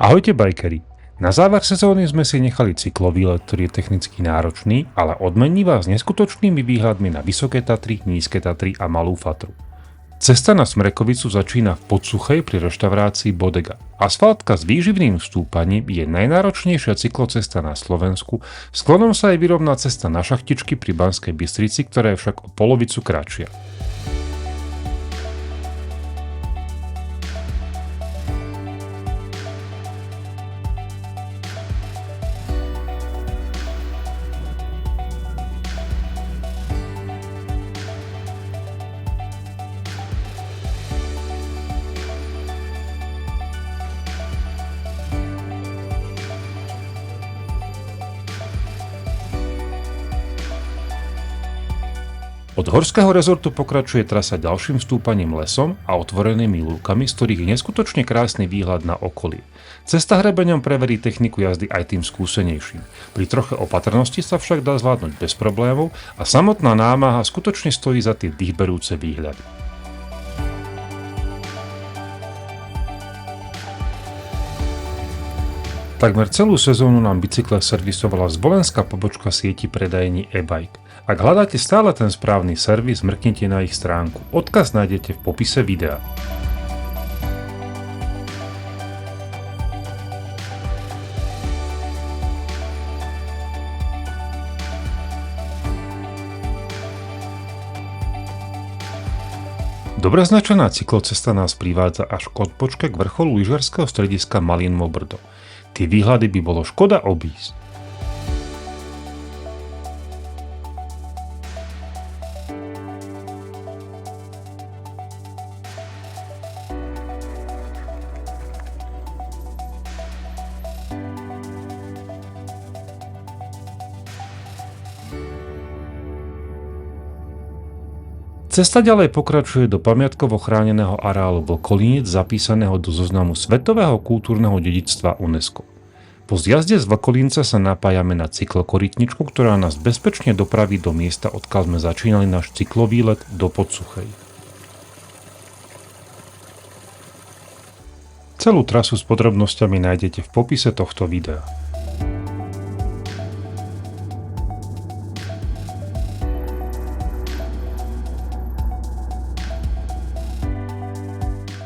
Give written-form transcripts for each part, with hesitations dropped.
Ahojte bajkeri! Na záver sezóny sme si nechali cyklovýlet, ktorý je technicky náročný, ale odmení vás neskutočnými výhľadmi na Vysoké Tatry, Nízke Tatry a Malú Fatru. Cesta na Smrekovicu začína v Podsuchej pri reštaurácii Bodega. Asfaltka s výživným stúpaním je najnáročnejšia cyklocesta na Slovensku, sklonom sa aj vyrovná cesta na Šachtičky pri Banskej Bystrici, ktorá je však o polovicu kratšia. Od horského rezortu pokračuje trasa ďalším stúpaním lesom a otvorenými lúkami, z ktorých je neskutočne krásny výhľad na okolie. Cesta hrebeňom preverí techniku jazdy aj tým skúsenejším. Pri troche opatrnosti sa však dá zvládnuť bez problémov a samotná námaha skutočne stojí za tie dýchberúce výhľady. Takmer celú sezónu nám bicykle servisovala zvolenská pobočka sieti predajní e-bike. Ak hľadáte stále ten správny servis, mrknite na ich stránku. Odkaz nájdete v popise videa. Dobre značená cyklocesta nás privádza až k odpočke k vrcholu lyžiarskeho strediska Malinovo Brdo. Tie výhľady by bolo škoda obísť. Cesta ďalej pokračuje do pamiatkovo chráneného areálu Vlkolínec, zapísaného do zoznamu Svetového kultúrneho dedičstva UNESCO. Po zjazde z Vlkolínca sa napájame na cyklokorytničku, ktorá nás bezpečne dopraví do miesta, odkiaľ sme začínali náš cyklovýlet do Podsuchej. Celú trasu s podrobnosťami nájdete v popise tohto videa.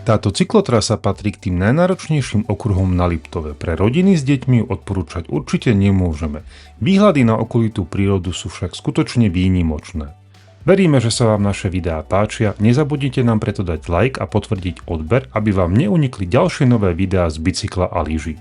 Táto cyklotrasa patrí k tým najnáročnejším okruhom na Liptove. Pre rodiny s deťmi ju odporúčať určite nemôžeme. Výhľady na okolitú prírodu sú však skutočne výnimočné. Veríme, že sa vám naše videá páčia, nezabudnite nám preto dať like a potvrdiť odber, aby vám neunikli ďalšie nové videá z bicykla a lyží.